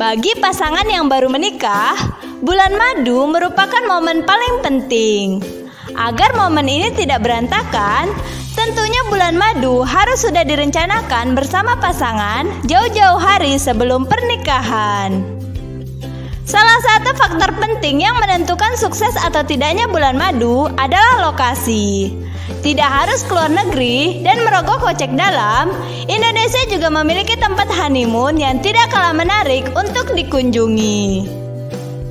Bagi pasangan yang baru menikah, bulan madu merupakan momen paling penting. Agar momen ini tidak berantakan, tentunya bulan madu harus sudah direncanakan bersama pasangan jauh-jauh hari sebelum pernikahan. Salah satu faktor penting yang menentukan sukses atau tidaknya bulan madu adalah lokasi. Tidak harus keluar negeri dan merogoh kocek dalam, Indonesia juga memiliki tempat honeymoon yang tidak kalah menarik untuk dikunjungi.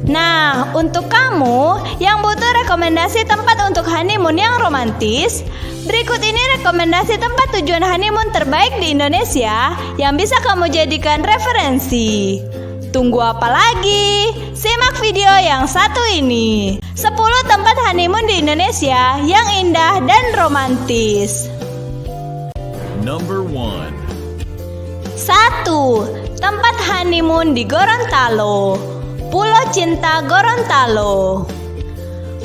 Nah, untuk kamu yang butuh rekomendasi tempat untuk honeymoon yang romantis, berikut ini rekomendasi tempat tujuan honeymoon terbaik di Indonesia yang bisa kamu jadikan referensi. Tunggu apa lagi? Simak video yang satu ini. 10 tempat honeymoon di Indonesia yang indah dan romantis. Number 1. 1. Tempat honeymoon di Gorontalo. Pulau Cinta Gorontalo.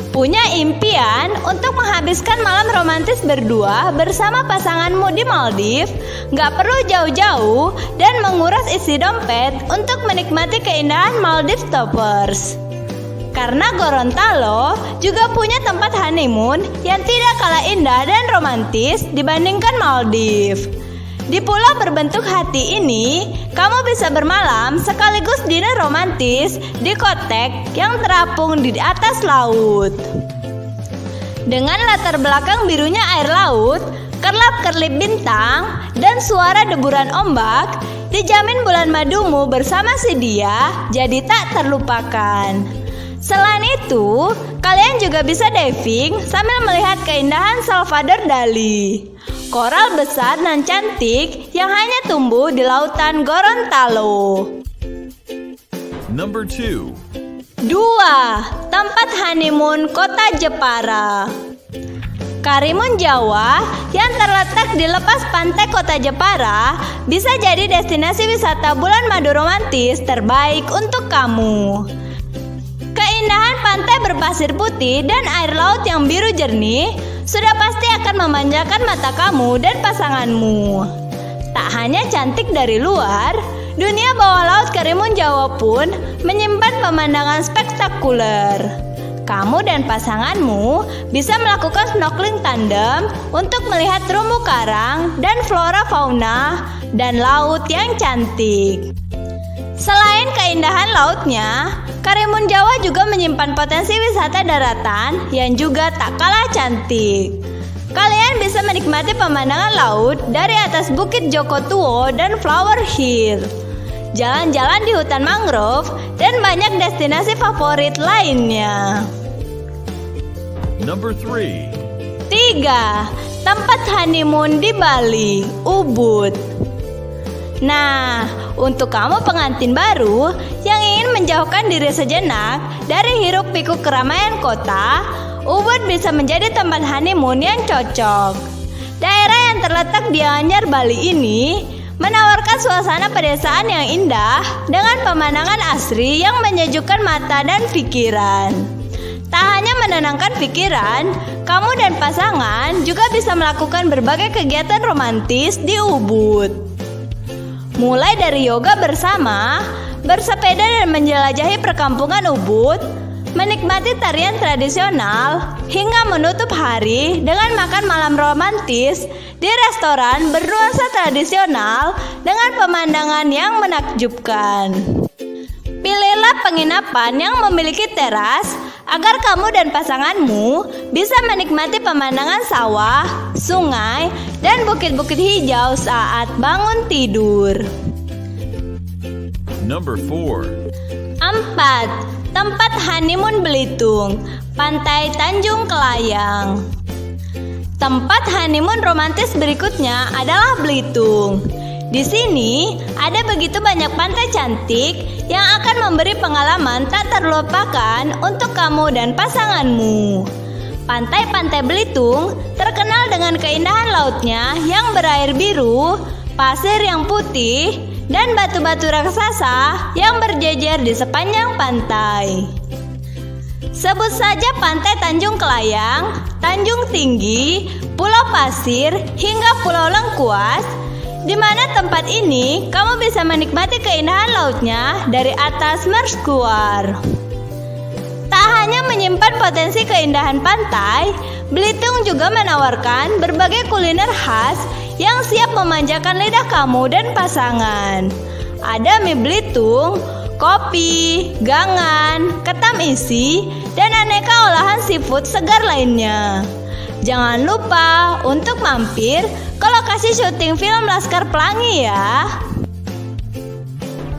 Punya impian untuk menghabiskan malam romantis berdua bersama pasanganmu di Maldives? Gak perlu jauh-jauh dan menguras isi dompet untuk menikmati keindahan Maldives Toppers. Karena Gorontalo juga punya tempat honeymoon yang tidak kalah indah dan romantis dibandingkan Maldives. Di pulau berbentuk hati ini, kamu bisa bermalam sekaligus dinner romantis di kotek yang terapung di atas laut. Dengan latar belakang birunya air laut, kerlap-kerlip bintang, dan suara deburan ombak, dijamin bulan madumu bersama si dia jadi tak terlupakan. Selain itu, kalian juga bisa diving sambil melihat keindahan Salvador Dali, koral besar dan cantik yang hanya tumbuh di lautan Gorontalo. Number 2. 2. Tempat honeymoon Kota Jepara. Karimun Jawa yang terletak di lepas pantai Kota Jepara bisa jadi destinasi wisata bulan madu romantis terbaik untuk kamu. Keindahan pantai berpasir putih dan air laut yang biru jernih sudah pasti akan memanjakan mata kamu dan pasanganmu. Tak hanya cantik dari luar, dunia bawah laut Karimun Jawa pun menyimpan pemandangan spektakuler. Kamu dan pasanganmu bisa melakukan snorkeling tandem untuk melihat terumbu karang dan flora fauna dan laut yang cantik. Selain keindahan lautnya, Karimun Jawa juga menyimpan potensi wisata daratan yang juga tak kalah cantik. Kalian bisa menikmati pemandangan laut dari atas Bukit Joko Tuo dan Flower Hill, jalan-jalan di hutan mangrove, dan banyak destinasi favorit lainnya. Number 3. 3. Tempat honeymoon di Bali, Ubud. Nah, untuk kamu pengantin baru yang ingin menjauhkan diri sejenak dari hiruk-pikuk keramaian kota, Ubud bisa menjadi tempat honeymoon yang cocok. Daerah yang terletak di Anyer, Bali ini menawarkan suasana pedesaan yang indah dengan pemandangan asri yang menyejukkan mata dan pikiran. Tak hanya menenangkan pikiran, kamu dan pasangan juga bisa melakukan berbagai kegiatan romantis di Ubud. Mulai dari yoga bersama, bersepeda dan menjelajahi perkampungan Ubud, menikmati tarian tradisional, hingga menutup hari dengan makan malam romantis di restoran bernuansa tradisional dengan pemandangan yang menakjubkan. Pilihlah penginapan yang memiliki teras agar kamu dan pasanganmu bisa menikmati pemandangan sawah, sungai, dan bukit-bukit hijau saat bangun tidur. Number 4. 4. Tempat honeymoon Belitung, Pantai Tanjung Kelayang. Tempat honeymoon romantis berikutnya adalah Belitung. Di sini ada begitu banyak pantai cantik yang akan memberi pengalaman tak terlupakan untuk kamu dan pasanganmu. Pantai-pantai Belitung terkenal dengan keindahan lautnya yang berair biru, pasir yang putih, dan batu-batu raksasa yang berjejer di sepanjang pantai. Sebut saja Pantai Tanjung Kelayang, Tanjung Tinggi, Pulau Pasir, hingga Pulau Lengkuas. Di mana tempat ini kamu bisa menikmati keindahan lautnya dari atas Mercusuar. Tak hanya menyimpan potensi keindahan pantai, Belitung juga menawarkan berbagai kuliner khas yang siap memanjakan lidah kamu dan pasangan. Ada mie Belitung, kopi, gangan, ketam isi, dan aneka olahan seafood segar lainnya. Jangan lupa untuk mampir ke lokasi syuting film Laskar Pelangi ya.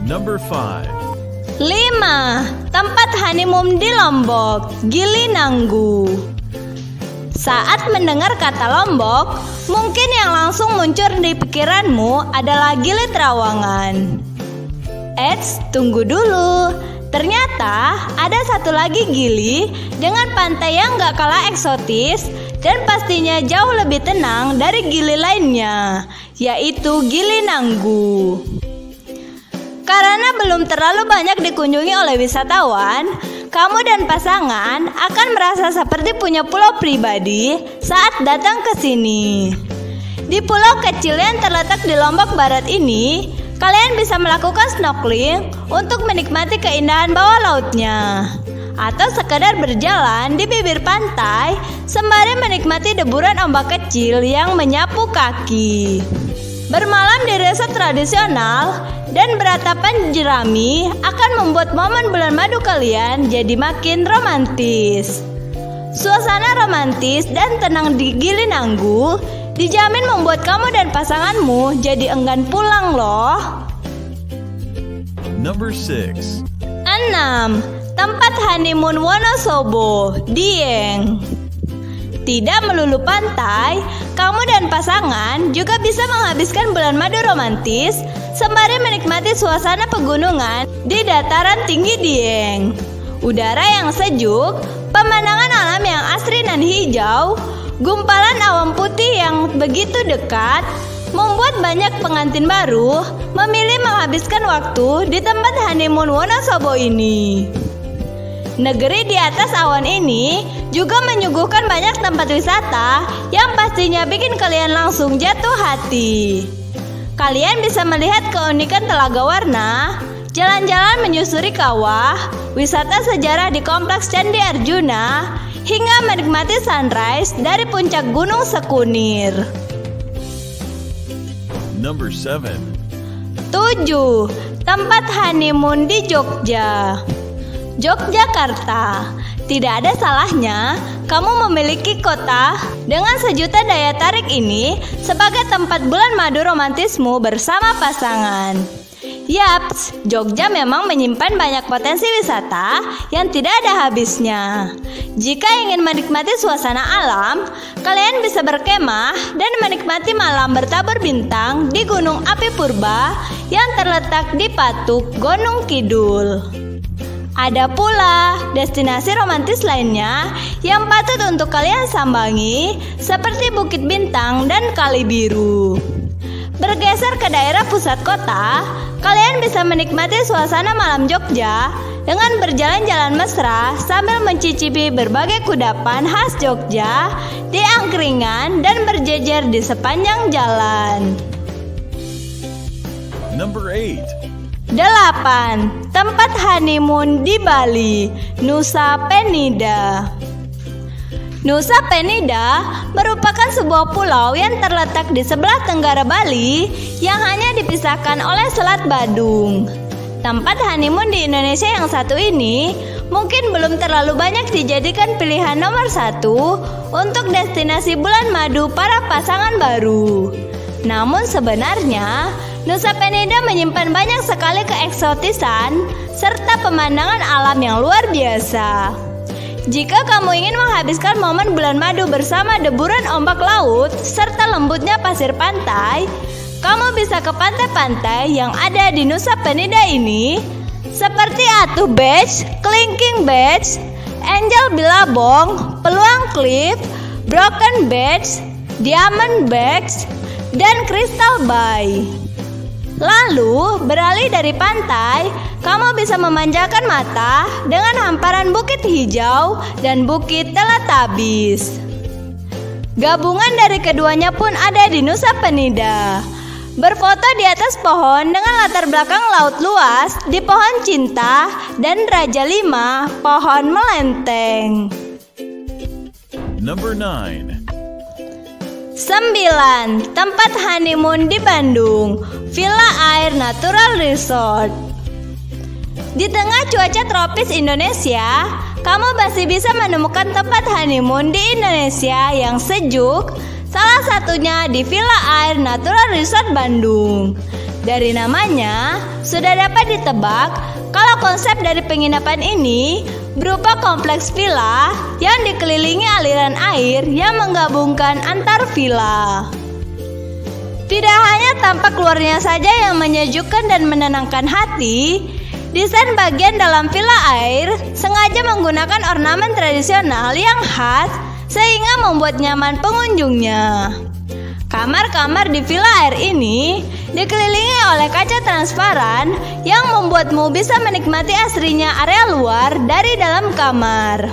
Number 5. 5. Tempat honeymoon di Lombok, Gili Nanggu. Saat mendengar kata Lombok, mungkin yang langsung muncul di pikiranmu adalah Gili Trawangan. Eits, tunggu dulu. Ternyata ada satu lagi Gili dengan pantai yang gak kalah eksotis dan pastinya jauh lebih tenang dari Gili lainnya, yaitu Gili Nanggu. Karena belum terlalu banyak dikunjungi oleh wisatawan, kamu dan pasangan akan merasa seperti punya pulau pribadi saat datang ke sini. Di pulau kecil yang terletak di Lombok Barat ini, kalian bisa melakukan snorkeling untuk menikmati keindahan bawah lautnya, atau sekedar berjalan di bibir pantai sembari menikmati deburan ombak kecil yang menyapu kaki. Bermalam di resort tradisional dan beratapan jerami akan membuat momen bulan madu kalian jadi makin romantis. Suasana romantis dan tenang di Gili Nanggu dijamin membuat kamu dan pasanganmu jadi enggan pulang loh. Number 6. 6. Tempat honeymoon Wonosobo, Dieng. Tidak melulu pantai, kamu dan pasangan juga bisa menghabiskan bulan madu romantis sembari menikmati suasana pegunungan di dataran tinggi Dieng. Udara yang sejuk, pemandangan alam yang asri dan hijau, gumpalan awan putih yang begitu dekat, membuat banyak pengantin baru memilih menghabiskan waktu di tempat honeymoon Wonosobo ini. Negeri di atas awan ini juga menyuguhkan banyak tempat wisata yang pastinya bikin kalian langsung jatuh hati. Kalian bisa melihat keunikan Telaga Warna, jalan-jalan menyusuri kawah, wisata sejarah di Kompleks Candi Arjuna, hingga menikmati sunrise dari puncak Gunung Sekunir. Number 7. 7. Tempat honeymoon di Jogja, Yogyakarta. Tidak ada salahnya kamu memiliki kota dengan sejuta daya tarik ini sebagai tempat bulan madu romantismu bersama pasangan. Yaps, Jogja memang menyimpan banyak potensi wisata yang tidak ada habisnya. Jika ingin menikmati suasana alam, kalian bisa berkemah dan menikmati malam bertabur bintang di Gunung Api Purba yang terletak di Patuk, Gunung Kidul. Ada pula destinasi romantis lainnya yang patut untuk kalian sambangi seperti Bukit Bintang dan Kali Biru. Bergeser ke daerah pusat kota, kalian bisa menikmati suasana malam Jogja dengan berjalan-jalan mesra sambil mencicipi berbagai kudapan khas Jogja di angkringan dan berjejer di sepanjang jalan. Number 8. 8. Tempat honeymoon di Bali, Nusa Penida. Nusa Penida merupakan sebuah pulau yang terletak di sebelah tenggara Bali yang hanya dipisahkan oleh Selat Badung. Tempat honeymoon di Indonesia yang satu ini mungkin belum terlalu banyak dijadikan pilihan nomor 1 untuk destinasi bulan madu para pasangan baru. Namun sebenarnya Nusa Penida menyimpan banyak sekali keeksotisan serta pemandangan alam yang luar biasa. Jika kamu ingin menghabiskan momen bulan madu bersama deburan ombak laut serta lembutnya pasir pantai, kamu bisa ke pantai-pantai yang ada di Nusa Penida ini seperti Atu Beach, Kelingking Beach, Angel Billabong, Peluang Cliff, Broken Beach, Diamond Beach, dan Crystal Bay. Lalu, beralih dari pantai, kamu bisa memanjakan mata dengan hamparan bukit hijau dan bukit Teletubbies. Gabungan dari keduanya pun ada di Nusa Penida. Berfoto di atas pohon dengan latar belakang laut luas di pohon cinta dan Raja 5 pohon melenteng. Number 9. 9. Tempat honeymoon di Bandung, Villa Air Natural Resort. Di tengah cuaca tropis Indonesia, kamu masih bisa menemukan tempat honeymoon di Indonesia yang sejuk. Salah satunya di Villa Air Natural Resort Bandung. Dari namanya, sudah dapat ditebak kalau konsep dari penginapan ini berupa kompleks villa yang dikelilingi aliran air yang menggabungkan antar villa. Tidak hanya tampak luarnya saja yang menyejukkan dan menenangkan hati, desain bagian dalam Villa Air sengaja menggunakan ornamen tradisional yang khas sehingga membuat nyaman pengunjungnya. Kamar-kamar di Villa Air ini dikelilingi oleh kaca transparan yang membuatmu bisa menikmati asrinya area luar dari dalam kamar.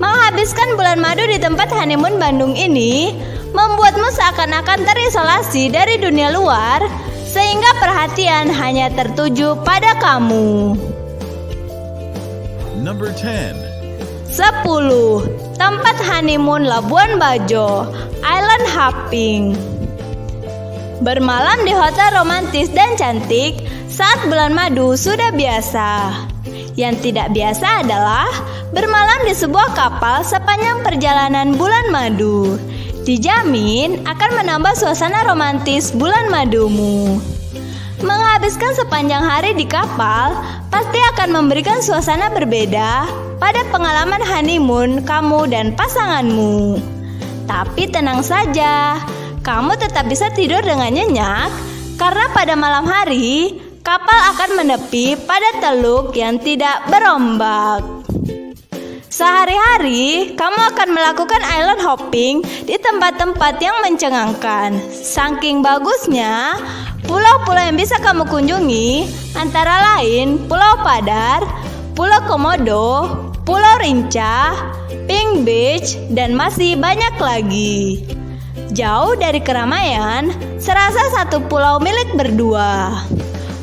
Menghabiskan bulan madu di tempat honeymoon Bandung ini membuatmu seakan-akan terisolasi dari dunia luar, sehingga perhatian hanya tertuju pada kamu. Number 10. 10. Tempat honeymoon Labuan Bajo, Island Hopping. Bermalam di hotel romantis dan cantik saat bulan madu sudah biasa. Yang tidak biasa adalah bermalam di sebuah kapal sepanjang perjalanan bulan madu. Dijamin akan menambah suasana romantis bulan madumu. Menghabiskan sepanjang hari di kapal pasti akan memberikan suasana berbeda pada pengalaman honeymoon kamu dan pasanganmu. Tapi tenang saja, kamu tetap bisa tidur dengan nyenyak karena pada malam hari kapal akan menepi pada teluk yang tidak berombak. Sehari-hari kamu akan melakukan island hopping di tempat-tempat yang mencengangkan. Saking bagusnya, pulau-pulau yang bisa kamu kunjungi antara lain Pulau Padar, Pulau Komodo, Pulau Rinca, Pink Beach, dan masih banyak lagi. Jauh dari keramaian, serasa satu pulau milik berdua.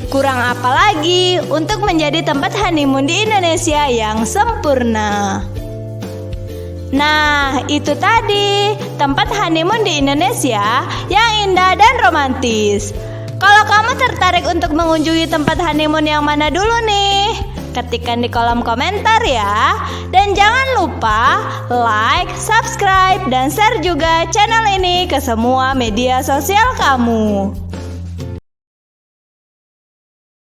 Kurang apa lagi untuk menjadi tempat honeymoon di Indonesia yang sempurna. Nah, itu tadi tempat honeymoon di Indonesia yang indah dan romantis. Kalau kamu tertarik untuk mengunjungi tempat honeymoon yang mana dulu nih? Ketikkan di kolom komentar ya. Dan jangan lupa like, subscribe, dan share juga channel ini ke semua media sosial kamu.